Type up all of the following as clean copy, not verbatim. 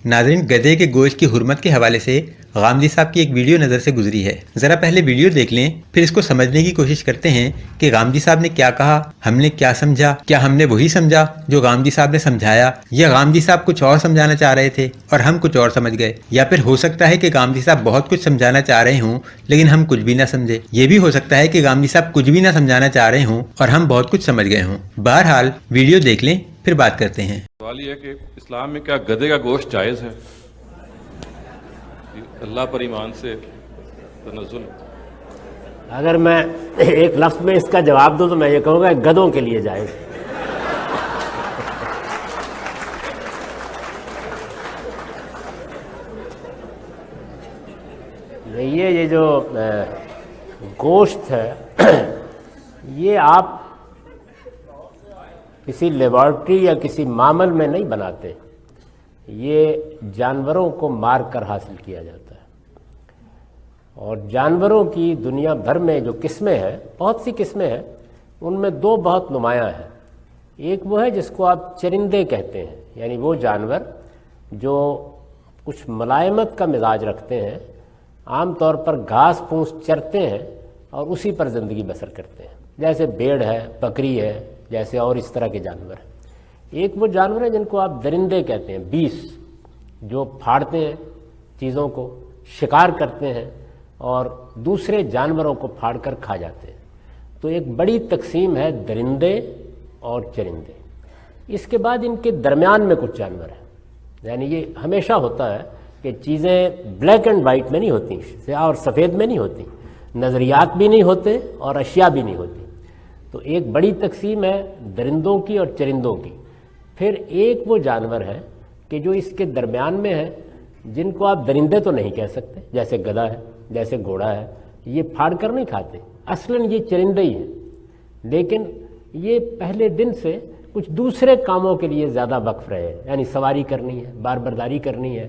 ناظرین، گدھے کے گوشت کی حرمت کے حوالے سے غامدی صاحب کی ایک ویڈیو نظر سے گزری ہے. ذرا پہلے ویڈیو دیکھ لیں، پھر اس کو سمجھنے کی کوشش کرتے ہیں کہ غامدی صاحب نے کیا کہا، ہم نے کیا سمجھا، کیا ہم نے وہی سمجھا جو غامدی صاحب نے سمجھایا، یا غامدی صاحب کچھ اور سمجھانا چاہ رہے تھے اور ہم کچھ اور سمجھ گئے، یا پھر ہو سکتا ہے کہ غامدی صاحب بہت کچھ سمجھانا چاہ رہے ہوں لیکن ہم کچھ بھی نہ سمجھے. یہ بھی ہو سکتا ہے کہ غامدی صاحب کچھ بھی نہ سمجھانا چاہ رہے ہوں اور ہم بہت کچھ سمجھ گئے ہوں. بہرحال ویڈیو دیکھ لیں پھر بات کرتے ہیں. سوال یہ ہے کہ اسلام میں کیا گدھے کا گوشت جائز ہے؟ اللہ پر ایمان سے تنزل. اگر میں ایک لفظ میں اس کا جواب دوں تو میں یہ کہوں گا گدھوں کے لیے جائز. یہ جو گوشت ہے یہ آپ کسی لیبارٹری یا کسی معمل میں نہیں بناتے، یہ جانوروں کو مار کر حاصل کیا جاتا ہے. اور جانوروں کی دنیا بھر میں جو قسمیں ہیں، بہت سی قسمیں ہیں، ان میں دو بہت نمایاں ہیں. ایک وہ ہے جس کو آپ چرندے کہتے ہیں، یعنی وہ جانور جو کچھ ملائمت کا مزاج رکھتے ہیں، عام طور پر گھاس پھوس چرتے ہیں اور اسی پر زندگی بسر کرتے ہیں، جیسے بھیڑ ہے، بکری ہے، جیسے اور اس طرح کے جانور ہیں. ایک وہ جانور ہیں جن کو آپ درندے کہتے ہیں، بیس، جو پھاڑتے ہیں چیزوں کو، شکار کرتے ہیں اور دوسرے جانوروں کو پھاڑ کر کھا جاتے ہیں. تو ایک بڑی تقسیم ہے درندے اور چرندے. اس کے بعد ان کے درمیان میں کچھ جانور ہیں، یعنی یہ ہمیشہ ہوتا ہے کہ چیزیں بلیک اینڈ وائٹ میں نہیں ہوتی، سیاہ اور سفید میں نہیں ہوتی، نظریات بھی نہیں ہوتے اور اشیاء بھی نہیں ہوتی. تو ایک بڑی تقسیم ہے درندوں کی اور چرندوں کی. پھر ایک وہ جانور ہے کہ جو اس کے درمیان میں ہے، جن کو آپ درندے تو نہیں کہہ سکتے، جیسے گدھا ہے، جیسے گھوڑا ہے، یہ پھاڑ کر نہیں کھاتے، اصلاً یہ چرندے ہی ہیں، لیکن یہ پہلے دن سے کچھ دوسرے کاموں کے لیے زیادہ وقف رہے ہیں، یعنی سواری کرنی ہے، بار برداری کرنی ہے.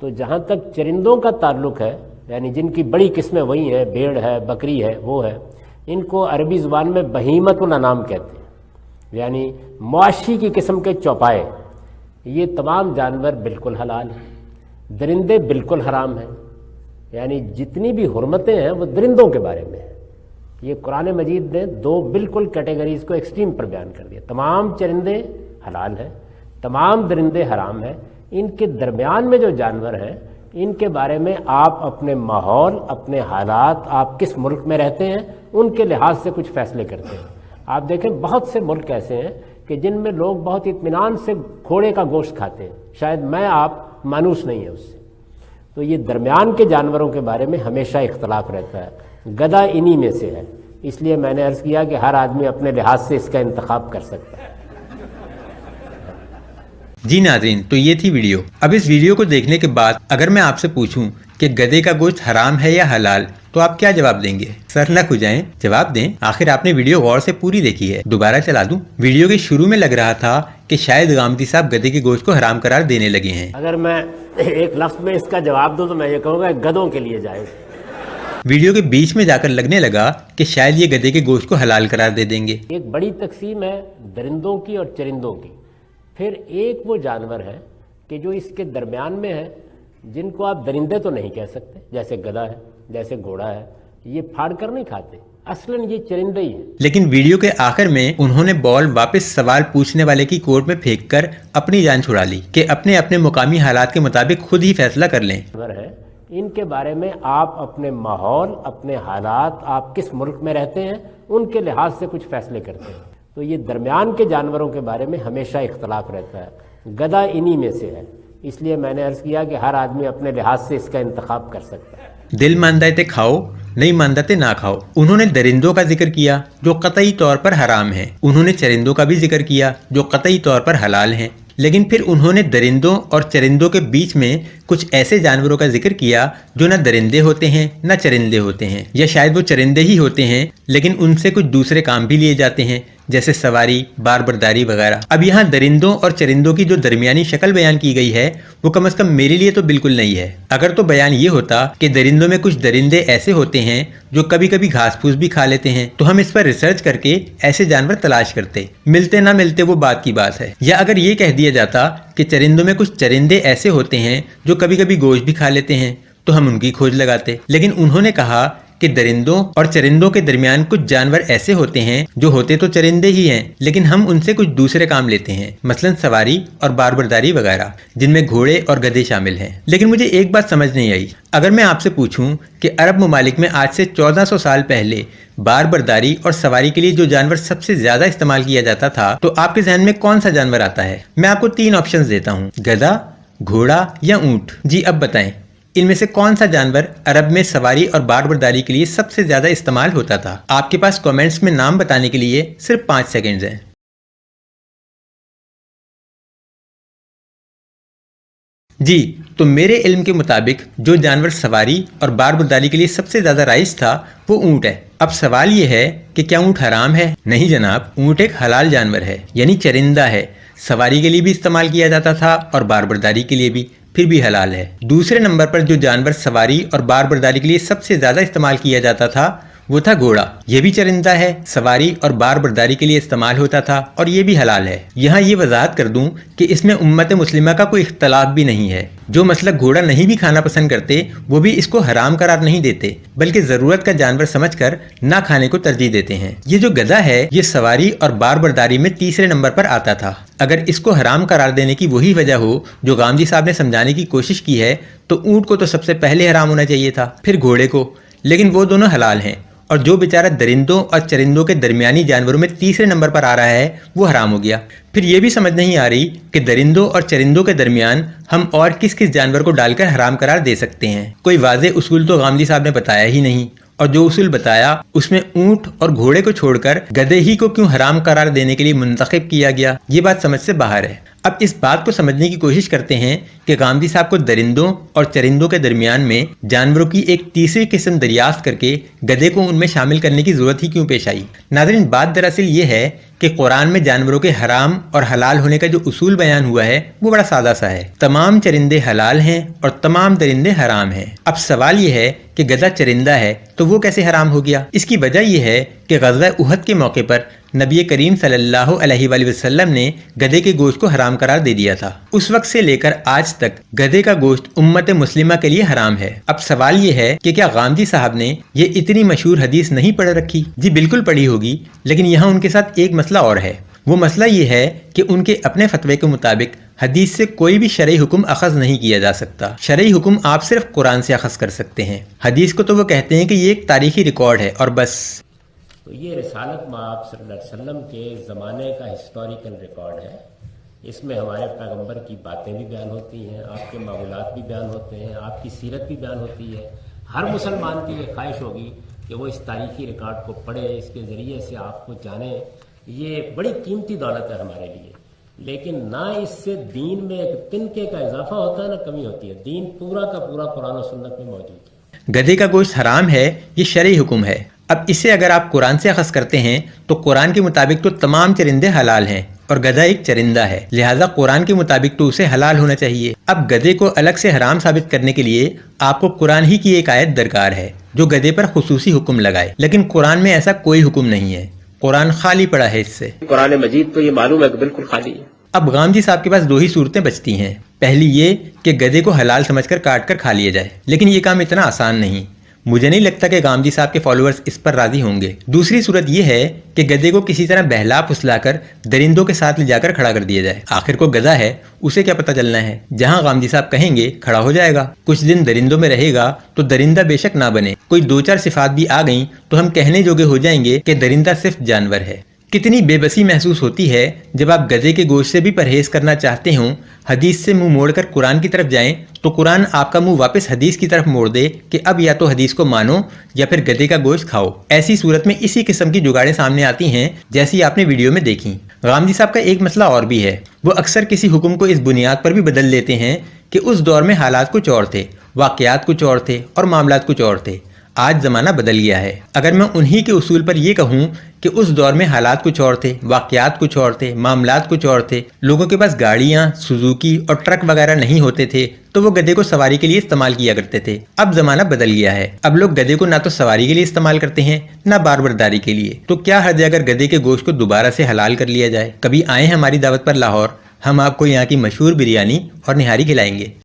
تو جہاں تک چرندوں کا تعلق ہے، یعنی جن کی بڑی قسمیں وہی ہیں، بھیڑ ہے، بکری ہے، وہ ہے، ان کو عربی زبان میں بہیمۃ الانام کہتے ہیں، یعنی مواشی کی قسم کے چوپائے. یہ تمام جانور بالکل حلال ہیں. درندے بالکل حرام ہیں، یعنی جتنی بھی حرمتیں ہیں وہ درندوں کے بارے میں ہیں. یہ قرآن مجید نے دو بالکل کیٹیگریز کو ایکسٹریم پر بیان کر دیا. تمام چرندے حلال ہیں، تمام درندے حرام ہیں. ان کے درمیان میں جو جانور ہیں ان کے بارے میں آپ اپنے ماحول، اپنے حالات، آپ کس ملک میں رہتے ہیں، ان کے لحاظ سے کچھ فیصلے کرتے ہیں. آپ دیکھیں بہت سے ملک ایسے ہیں کہ جن میں لوگ بہت اطمینان سے گھوڑے کا گوشت کھاتے ہیں، شاید میں آپ مانوس نہیں ہے اس سے. تو یہ درمیان کے جانوروں کے بارے میں ہمیشہ اختلاف رہتا ہے. گدھا انہی میں سے ہے، اس لیے میں نے عرض کیا کہ ہر آدمی اپنے لحاظ سے اس کا انتخاب کر سکتا ہے. جی ناظرین، تو یہ تھی ویڈیو. اب اس ویڈیو کو دیکھنے کے بعد اگر میں آپ سے پوچھوں کہ گدھے کا گوشت حرام ہے یا حلال تو آپ کیا جواب دیں گے؟ سر نہ کھجائیں، جواب دیں. آخر آپ نے ویڈیو غور سے پوری دیکھی ہے. دوبارہ چلا دوں؟ ویڈیو کے شروع میں لگ رہا تھا کہ شاید غامدی صاحب گدھے کے گوشت کو حرام قرار دینے لگے ہیں. اگر میں ایک لفظ میں اس کا جواب دوں تو میں یہ کہوں گا گدھوں کے لیے جائز. ویڈیو کے بیچ میں جا کر لگنے لگا کہ شاید یہ گدھے کے گوشت کو حلال قرار دے دیں گے. ایک بڑی تقسیم ہے درندوں کی اور چرندوں کی. پھر ایک وہ جانور ہے کہ جو اس کے درمیان میں ہے، جن کو آپ درندے تو نہیں کہہ سکتے، جیسے گدھا ہے، جیسے گھوڑا ہے، یہ پھاڑ کر نہیں کھاتے، اصلاً یہ چرندے ہی ہیں. لیکن ویڈیو کے آخر میں انہوں نے بال واپس سوال پوچھنے والے کی کورٹ میں پھینک کر اپنی جان چھڑا لی کہ اپنے اپنے مقامی حالات کے مطابق خود ہی فیصلہ کر لیں. ان کے بارے میں آپ اپنے ماحول، اپنے حالات، آپ کس ملک میں رہتے ہیں، ان کے لحاظ سے کچھ فیصلے کرتے ہیں. تو یہ درمیان کے جانوروں کے بارے میں ہمیشہ اختلاف رہتا ہے. گدھا انہی میں سے ہے، اس لیے میں نے عرض کیا کہ ہر آدمی اپنے لحاظ سے اس کا انتخاب کر سکتا ہے. دل ماندہ تے کھاؤ، نہیں ماندہ تے نہ کھاؤ. انہوں نے درندوں کا ذکر کیا جو قطعی طور پر حرام ہیں، انہوں نے چرندوں کا بھی ذکر کیا جو قطعی طور پر حلال ہیں، لیکن پھر انہوں نے درندوں اور چرندوں کے بیچ میں کچھ ایسے جانوروں کا ذکر کیا جو نہ درندے ہوتے ہیں نہ چرندے ہوتے ہیں، یا شاید وہ چرندے ہی ہوتے ہیں لیکن ان سے کچھ دوسرے کام بھی لیے جاتے ہیں، जैसे सवारी, बार बरदारी वगैरह। अब यहाँ दरिंदों और चरिंदों की जो दरमियानी शक्ल बयान की गई है वो कम से कम मेरे लिए तो बिल्कुल नहीं है। अगर तो बयान ये होता कि दरिंदों में कुछ दरिंदे ऐसे होते हैं जो कभी कभी घास फूस भी खा लेते हैं तो हम इस पर रिसर्च करके ऐसे जानवर तलाश करते, मिलते ना मिलते वो बात की बात है। या अगर ये कह दिया जाता कि चरिंदों में कुछ चरिंदे ऐसे होते हैं जो कभी कभी गोश्त भी खा लेते हैं तो हम उनकी खोज लगाते। लेकिन उन्होंने कहा कि दरिंदों और चरिंदों के दरमियान कुछ जानवर ऐसे होते हैं जो होते तो चरिंदे ही हैं लेकिन हम उनसे कुछ दूसरे काम लेते हैं, मसलन सवारी और बार बरदारी वगैरह, जिनमें घोड़े और गधे शामिल हैं। लेकिन मुझे एक बात समझ नहीं आई, अगर मैं आपसे पूछूं कि अरब ममालिक में आज से 1400 साल पहले बार बरदारी और सवारी के लिए जो जानवर सबसे ज्यादा इस्तेमाल किया जाता था तो आपके जहन में कौन सा जानवर आता है? मैं आपको 3 ऑप्शंस देता हूँ, गधा, घोड़ा या ऊंट। जी अब बताएं इनमें से कौन सा जानवर अरब में सवारी और बार बरदारी के लिए सबसे ज्यादा इस्तेमाल होता था? आपके पास कमेंट्स में नाम बताने के लिए सिर्फ 5 सेकंड्स हैं। जी तो मेरे इल्म के मुताबिक जो जानवर सवारी और बार बरदारी के लिए सबसे ज्यादा राइज था वो ऊंट है। अब सवाल ये है कि क्या ऊंट हराम है? नहीं जनाब, ऊंट एक हलाल जानवर है, यानी चरिंदा है। सवारी के लिए भी इस्तेमाल किया जाता था और बार बरदारी के लिए भी, फिर भी हलाल है। दूसरे नंबर पर जो जानवर सवारी और बार बरदारी के लिए सबसे ज्यादा इस्तेमाल किया जाता था वो था घोड़ा। ये भी चरिंदा है, सवारी और बार बरदारी के लिए इस्तेमाल होता था और ये भी हलाल है। यहाँ ये वजाहत कर दूं कि इसमें उम्मत मुस्लिमा का कोई इख्तलाफ भी नहीं है। जो मसलक घोड़ा नहीं भी खाना पसंद करते वो भी इसको हराम करार नहीं देते, बल्कि जरूरत का जानवर समझकर ना खाने को तरजीह देते हैं। ये जो गधा है ये सवारी और बार बरदारी में तीसरे नंबर पर आता था। अगर इसको हराम करार देने की वही वजह हो जो गामजी साहब ने समझाने की कोशिश की है तो ऊंट को तो सबसे पहले हराम होना चाहिए था, फिर घोड़े को, लेकिन वो दोनों हलाल हैं। और जो बेचारा दरिंदों और चरिंदों के दरमियानी जानवरों में तीसरे नंबर पर आ रहा है वो हराम हो गया। फिर ये भी समझ नहीं आ रही कि दरिंदों और चरिंदों के दरमियान हम और किस किस जानवर को डालकर हराम करार दे सकते हैं। कोई वाज़े उसूल तो गामदी साहब ने बताया ही नहीं, और जो उसूल बताया उसमें ऊंट और घोड़े को छोड़कर गधे ही को क्यों हराम करार देने के लिए मुंतखब किया गया, ये बात समझ से बाहर है। अब इस बात को समझने की कोशिश करते हैं कि गामदी साहब को दरिंदों और चरिंदों के दरमियान में जानवरों की एक तीसरी किस्म दरियाफ्त करके गधे को उनमें शामिल करने की जरूरत ही क्यों पेश आई। नाज़रीन, बात दरअसल ये है कि कुरान में जानवरों के हराम और हलाल होने का जो उसूल बयान हुआ है वो बड़ा सादा सा है। तमाम चरिंदे हलाल हैं और तमाम दरिंदे हराम हैं। अब सवाल ये है कि गधा चरिंदा है तो वो कैसे हराम हो गया? इसकी वजह यह है कि ग़ज़वा उहद के मौके पर नबी करीम सल्लल्लाहु अलैहि वसल्लम ने गधे के गोश्त को हराम करार दे दिया था। उस वक्त से लेकर आज तक गधे का गोश्त उम्मत मुस्लिमा के लिए हराम है। अब सवाल ये है कि क्या गामदी साहब ने ये इतनी मशहूर हदीस नहीं पढ़ रखी? जी बिल्कुल पढ़ी होगी, लेकिन यहाँ उनके साथ एक मसला और है। वो मसला ये है कि उनके अपने फतवे के मुताबिक हदीस से कोई भी शरई हुक्म अखज़ नहीं किया जा सकता। शरई हुक्म आप सिर्फ कुरान से अखज़ कर सकते हैं। हदीस को तो वो कहते हैं कि ये एक तारीखी रिकॉर्ड है और बस। तो ये रिसालत मआब सल्लल्लाहु अलैहि वसल्लम के ज़माने का हिस्टोरिकल रिकॉर्ड है। इसमें हमारे पैगंबर की बातें भी बयान होती हैं, आपके मामूलात भी बयान होते हैं, आपकी सीरत भी बयान होती है। हर मुसलमान की ये ख्वाहिश होगी कि वो इस तारीखी रिकॉर्ड को पढ़े, इसके ज़रिए से आपको जाने। ये बड़ी कीमती दौलत है हमारे लिए, लेकिन ना इससे दीन में एक तिनके का इजाफा होता है ना कमी होती है। दीन पूरा का पूरा कुरान और सुन्नत में मौजूद है। गधे का गोश्त हराम है, ये शरई हुक्म है। अब इसे अगर आप कुरान से अखज़ करते हैं तो कुरान के मुताबिक तो तमाम चरिंदे हलाल हैं और गधा एक चरिंदा है, लिहाजा कुरान के मुताबिक तो उसे हलाल होना चाहिए। अब गधे को अलग से हराम साबित करने के लिए आपको कुरान ही की एक आयत दरकार है जो गधे पर खुसूसी हुक्म लगाए, लेकिन कुरान में ऐसा कोई हुक्म नहीं है। कुरान खाली पड़ा है इससे। कुरान मजीद तो ये मालूम है कि बिल्कुल खाली है। अब गामजी साहब के पास दो ही सूरतें बचती हैं। पहली ये कि गधे को हलाल समझकर काट कर खा लिया जाए, लेकिन ये काम इतना आसान नहीं। मुझे नहीं लगता कि गामजी साहब के फॉलोअर्स इस पर राजी होंगे। दूसरी सूरत यह है कि गधे को किसी तरह बहला फुसलाकर दरिंदों के साथ ले जाकर खड़ा कर दिया जाए। आखिर को गधा है, उसे क्या पता चलना है, जहां गामजी साहब कहेंगे खड़ा हो जाएगा। कुछ दिन दरिंदों में रहेगा तो दरिंदा बेशक ना बने, कोई 2-4 सिफात भी आ गई तो हम कहने जोगे हो जाएंगे कि दरिंदा सिर्फ जानवर है। कितनी बेबसी महसूस होती है जब आप गधे के गोश्त से भी परहेज करना चाहते हों, हदीस से मुंह मोड़कर कुरान की तरफ जाएं तो कुरान आपका मुंह वापस हदीस की तरफ मोड़ दे कि अब या तो हदीस को मानो या फिर गधे का गोश्त खाओ। ऐसी सूरत में इसी किस्म की जुगाड़ें सामने आती हैं जैसी आपने वीडियो में देखी। गामजी साहब का एक मसला और भी है। वो अक्सर किसी हुक्म को इस बुनियाद पर भी बदल लेते हैं कि उस दौर में हालात कुछ और थे, वाक़यात कुछ और थे और मामलात कुछ और थे। آج زمانہ بدل گیا ہے۔ اگر میں انہی کے اصول پر یہ کہوں کہ اس دور میں حالات کچھ اور تھے، واقعات کچھ اور تھے، معاملات کچھ اور تھے، لوگوں کے پاس گاڑیاں، سوزوکی اور ٹرک وغیرہ نہیں ہوتے تھے تو وہ گدھے کو سواری کے لیے استعمال کیا کرتے تھے۔ اب زمانہ بدل گیا ہے، اب لوگ گدھے کو نہ تو سواری کے لیے استعمال کرتے ہیں نہ بار برداری کے لیے۔ تو کیا حرج ہے اگر گدھے کے گوشت کو دوبارہ سے حلال کر لیا جائے؟ کبھی آئیں ہماری دعوت پر لاہور، ہم آپ کو یہاں کی مشہور بریانی اور نہاری کھلائیں گے۔